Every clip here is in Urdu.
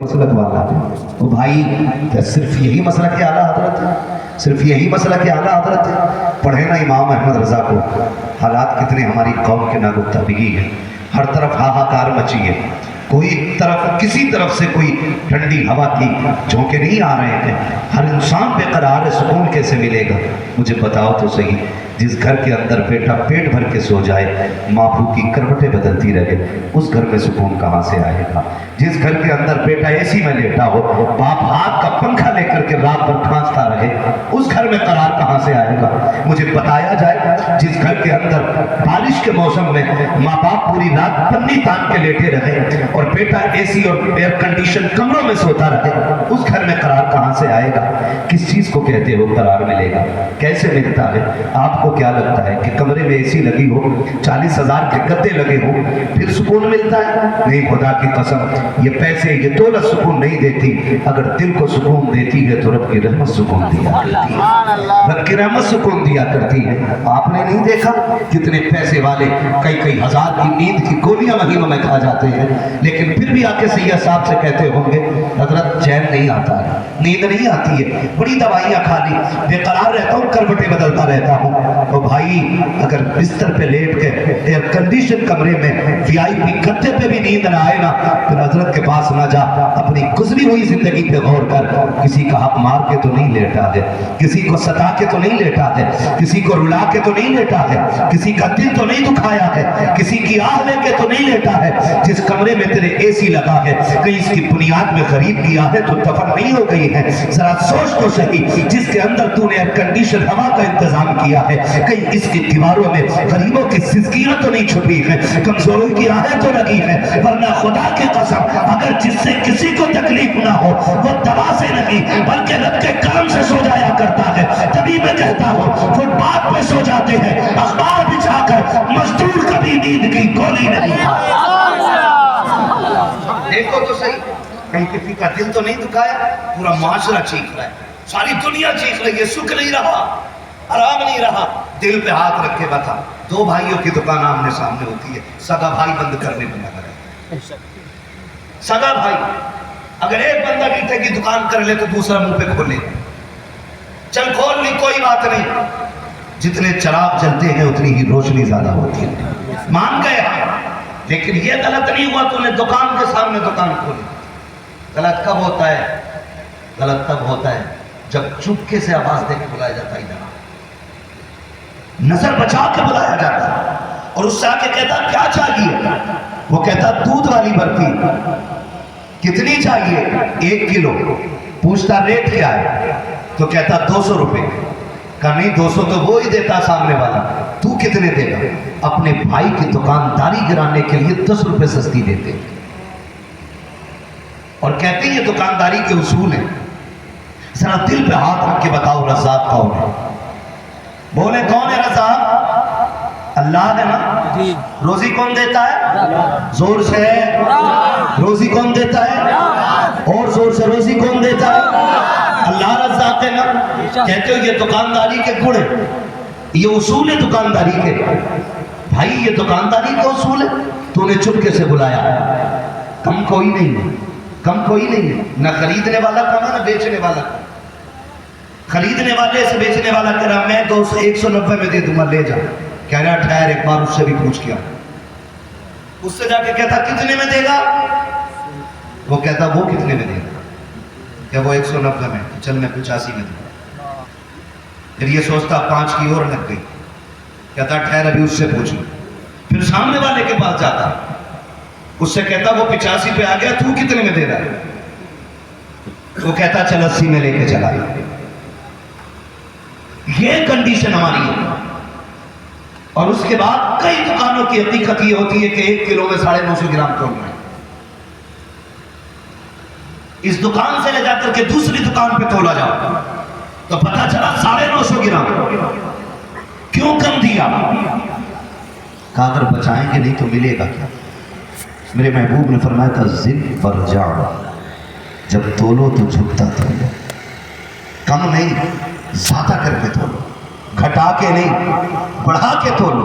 مسلک والا ہے وہ بھائی کیا صرف یہی مسئلہ کے اعلیٰ حضرت ہے؟ صرف یہی مسئلہ کے اعلیٰ حضرت ہے؟ پڑھے نا امام احمد رضا کو، حالات کتنے ہماری قوم کے ناگفتگی ہیں، ہر طرف ہاہاکار مچی ہے، کوئی طرف کسی طرف سے کوئی ٹھنڈی ہوا کی جھونکے نہیں آ رہے ہیں، ہر انسان بے قرار سکون کیسے ملے گا؟ مجھے بتاؤ تو صحیح، جس گھر کے اندر بیٹا پیٹ بھر کے سو جائے، ماں باپ کی کروٹیں بدلتی رہے، اس گھر میں سکون کہاں سے آئے گا؟ جس گھر کے اندر بیٹا اے سی میں لیٹا ہو، باپ ہاتھ کا پنکھا لے کر کے رات بھر کھانستا رہے، اس گھر میں قرار کہاں سے آئے گا؟ مجھے بتایا جائے، جس گھر کے اندر بارش کے موسم میں ماں باپ پوری رات پنی تان کے لیٹے رہے اور بیٹا اے سی اور ایئر کنڈیشن کمروں میں سوتا رہے، اس گھر میں قرار کہاں سے آئے گا؟ کس چیز کو کہتے ہو قرار ملے گا؟ کیسے ملتا ہے؟ آپ کو کیا لگتا ہے کہ کمرے میں اے سی لگی ہو، 40,000 کے گدے لگے ہوں پھر سکون ملتا ہے؟ نہیں، خدا کی قسم، یہ پیسے یہ دولت سکون نہیں دیتی، اگر دل کو سکون دیتی ہے تو رب کی رحمت سکون دیا کرتی ہے، رب کی رحمت سکون دیا کرتی ہے۔ آپ نے نہیں دیکھا کتنے پیسے والے کئی ہزار کی نیند کی گولیاں مہینوں میں کھا جاتے ہیں، لیکن پھر بھی آ کے سیاح صاحب سے کہتے ہوں گے حضرت چین نہیں آتا ہے، نیند نہیں آتی ہے، بڑی دوائیاں کھا لی، بے قرار رہتا ہوں، کروٹیں بدلتا رہتا ہوں۔ تو بھائی اگر بستر پہ لیٹ کے ایئر کنڈیشن کمرے میں وی آئی پی گدے پہ بھی نیند نہ آئے نا، پھر حضرت کے پاس نہ جا، اپنی گزری ہوئی زندگی پہ غور کر، کسی کا حق مار کے تو نہیں لیٹا ہے، کسی کو ستا کے تو نہیں لیٹا ہے، کسی کو رلا کے تو نہیں لیٹا ہے، کسی کا دل تو نہیں دکھایا ہے، کسی کی آہ لے کے تو نہیں لیٹا ہے۔ جس کمرے میں تیرے اے سی لگا ہے، کہیں اس کی بنیاد میں غریب کیا ہے تو دفن نہیں ہو گئی ہے؟ ذرا سوچ تو صحیح، جس کے اندر تو نے ایئر کنڈیشن ہوا کا انتظام کیا ہے، کہیں اس کی دیواروں میں غریبوں کی سزکیاں تو نہیں چھپی ہیں، کمزوروں کی آہیں تو لگی ہیں؟ ورنہ خدا کی قسم اگر جس سے کسی کو تکلیف نہ ہو وہ دوا سے نہیں بلکہ رب کے کرم سے سو جایا کرتا ہے۔ تبھی میں کہتا ہوں فٹ پاتھ پہ سو جاتے ہیں اخبار بچھا کر، مزدور کبھی نیند کی گولی نہیں کھاتا۔ دیکھو تو صحیح، کہیں کسی کا دل تو نہیں دکھایا؟ پورا معاشرہ چیخ رہا ہے، ساری دنیا چیخ رہی ہے، سکھ نہیں رہا، آرام نہیں رہا۔ دل پہ ہاتھ رکھ کے بتا، دو بھائیوں کی دکان آمنے سامنے ہوتی ہے، سگا بھائی بند کرنے میں لگا رہے، سگا بھائی اگر ایک بندہ میٹھے کی دکان کر لے تو دوسرا منہ پہ کھولے، چل کھول لی کوئی بات نہیں، جتنے چراغ جلتے ہیں اتنی ہی روشنی زیادہ ہوتی ہے، مان گئے ہم۔ لیکن یہ غلط نہیں ہوا تو نے دکان کے سامنے دکان کھولی۔ غلط کب ہوتا ہے؟ غلط تب ہوتا ہے جب چپکے سے آواز دے کے بلایا جاتا ہے، ادھر نظر بچا کے بلایا جاتا ہے، اور اس سے آ کے کہتا کیا چاہیے؟ وہ کہتا دودھ والی برفی کتنی چاہیے؟ 1 کلو۔ پوچھتا ریٹ کیا ہے؟ تو کہتا 200 روپے۔ کہا نہیں 200 تو وہ ہی دیتا سامنے والا، تو کتنے دے گا؟ اپنے بھائی کی دکانداری گرانے کے لیے 10 روپے سستی دیتے اور کہتے ہیں یہ دکانداری کے اصول ہیں۔ ذرا دل پہ ہاتھ رکھ کے بتاؤ رزاق کون ہے؟ بولے کون ہے رزاق؟ اللہ ہے نا۔ روزی کون دیتا ہے؟ زور سے روزی کون دیتا ہے؟ اور زور سے روزی کون دیتا ہے؟ اللہ رزاق ہے نا۔ کہتے ہو یہ دکانداری کے گڑ ہے، یہ اصول ہے دکانداری کے۔ بھائی یہ دکانداری کا اصول ہے، تو نے چپکے سے بلایا، کم کوئی نہیں ہے، کم کوئی نہیں ہے، نہ خریدنے والا کم ہے نہ بیچنے والا کم۔ خریدنے والے سے بیچنے والا کہہ رہا میں 190 میں دے دوں گا، لے جا۔ کہہ رہا ٹھہر ایک بار اس سے بھی پوچھ کیا، اس سے جا کے کہتا کتنے میں دے گا؟ وہ کہتا وہ کتنے میں دے گا؟ کہ وہ 190 میں، چل میں 85 میں دوں گا۔ پھر یہ سوچتا 5 کی اور لگ گئی، کہتا ٹھہر ابھی اس سے پوچھوں۔ پھر سامنے والے کے پاس جاتا، اس سے کہتا وہ 85 پہ آ گیا، تو کتنے میں دے رہا ہے؟ وہ کہتا چل 80 میں لے کے چلا گیا۔ یہ کنڈیشن ہماری ہے۔ اور اس کے بعد کئی دکانوں کی حقیقت یہ ہوتی ہے کہ 1 کلو میں 950 گرام تولنا ہے، اس دکان سے لے جا کر کے دوسری دکان پہ تولا جاؤ تو پتا چلا 950 گرام۔ کیوں کم دیا؟ کہا اگر بچائیں گے نہیں تو ملے گا کیا؟ میرے محبوب نے فرمایا تھا ضد فرجع، جب تولو تو جھکتا تولو، کم نہیں زیادہ کر کے تولو، گھٹا کے نہیں بڑھا کے تولو،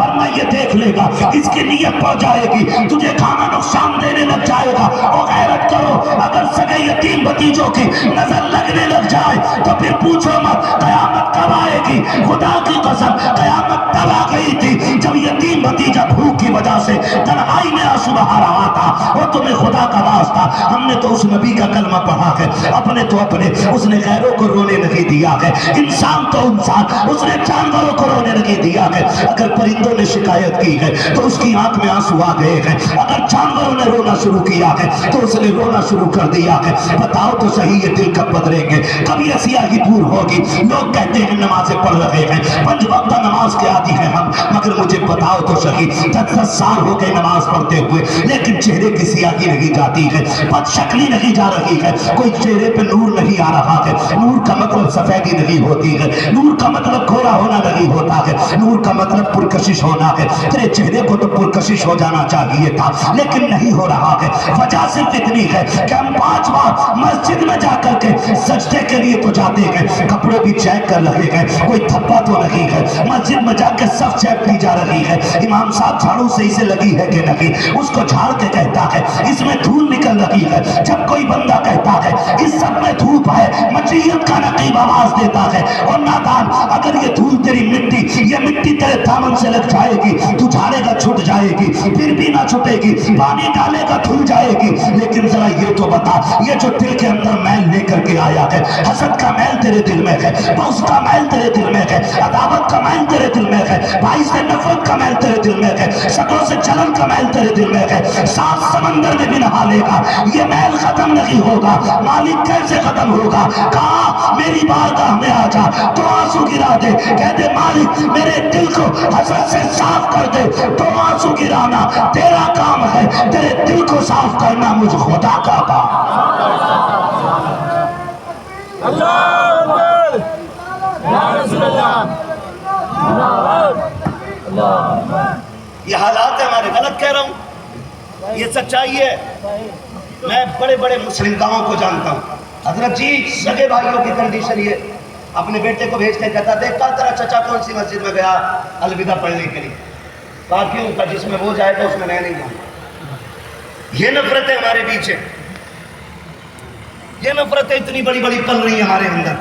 ورنہ یہ دیکھ لے گا اس کی نیت پڑ جائے گی، تجھے کھانا نقصان دینے لگ جائے گا۔ اور غیرت کرو، اگر سگے یتیم بھتیجوں کی نظر لگنے لگ جائے تو پھر پوچھو مت قیامت کب آئے گی۔ خدا کی قسم قیامت تب آ گئی تھی جب یتیم بھتیجا بھوک کی وجہ سے تنہائی میں آنسو بہا رہا تھا۔ وہ تمہیں خدا کا واسطہ، ہم نے تو اس نبی کا کلمہ پڑھا ہے، اپنے تو اپنے، اس نے غیروں کو رونے نہیں دیا ہے، انسان تو انسان، اس نے جانوروں کو رونے نہیں دیا ہے۔ اگر پرندوں نے شکایت کی ہے تو اس کی آنکھ میں آنسو آ گئے ہیں، اگر جانوروں نے رونا شروع کیا ہے تو اس نے رونا شروع کر دیا ہے۔ بتاؤ تو صحیح یہ دل کب بدلیں گے، کب یہ سیاہی دور ہوگی؟ لوگ کہتے ہیں نمازیں پڑھ رہے ہیں، 5 وقت نماز کے عادی ہیں ہم، مگر مجھے بتاؤ تو صحیح 10 سال ہو گئے نماز پڑھتے ہوئے، لیکن چہرے کی سیاہی نہیں جاتی ہے، بد شکلی نہیں جا رہی ہے، کوئی چہرے پہ نور نہیں آ رہا ہے۔ نور کا مطلب سفیدی نہیں ہوتی ہے، نور کا مطلب گھوڑا ہونا نہیں ہوتا ہے، نور کا مطلب پرکشش ہونا ہے۔ تیرے چہرے کو تو پرکشش ہو جانا چاہیے تھا لیکن نہیں ہو رہا ہے۔ وجہ صرف اتنی ہے کہ ہم 5 بار مسجد میں جا کر کے سجدے کے لیے تو جاتے ہیں، کپڑے بھی چیک کر رہے ہیں، کوئی دھبا تو نہیں ہے، مسجد میں جا کے صف چیک کی جا رہی ہے، امام صاحب جھاڑو صحیح سے لگی ہے کہ نہیں، اس کو جھاڑ کے کہتا ہے اس میں دھول نکل رہی ہے۔ جب کوئی بندہ کہتا ہے اس سب میں دھوپ ہے، مجیت کا نقیب آواز دیتا ہے اور نادان اگر یہ دھول تیری مٹی، یہ مٹی تیرے دامن سے لگ جائے گی، تو جھاڑے گا چھٹ جائے گی، پھر بھی نہ چھٹے گی، پانی ڈالے گا دھل جائے گی۔ لیکن ذرا یہ تو بتا، یہ جو دل کے اندر میل لے کر کے آیا ہے، حسد کا میل تیرے دل میں ہے، بغض کا میل تیرے دل میں ہے، عداوت کا میل تیرے دل میں ہے، بھائی سے نفرت کا میل تیرے دل میں ہے، شکلوں سے جلن کا میل تیرے دل میں ہے، 7 سمندر میں بھی نہا لے گا یہ میل ختم نہیں ہوگا۔ مالک کیسے ختم ہوگا؟ کہا میری بارگاہ میں آ جا تو آنسو گرا دے، کہہ دے مالک میرے دل کو حسد سے صاف کر دے، تو آنسو گرانا تیرا کام ہے، تیرے دل کو صاف کرنا مجھ خدا کا کام۔ یہ حالات ہے ہمارے، غلط کہہ رہا ہوں، یہ سچائی ہے۔ میں بڑے بڑے مسلم گاؤں کو جانتا ہوں، حضرت جی سگے بھائیوں کی کنڈیشن یہ، اپنے بیٹے کو بھیج کے کہتا دیکھتا تیرا چچا کون سی مسجد میں گیا الوداع پڑھنے کے لیے، کہا کیوں؟ کہ جس میں وہ جائے گا اس میں میں نہیں جاؤں۔ یہ نفرتیں ہمارے بیچ ہیں، یہ نفرتیں اتنی بڑی بڑی پل رہی ہیں ہمارے اندر۔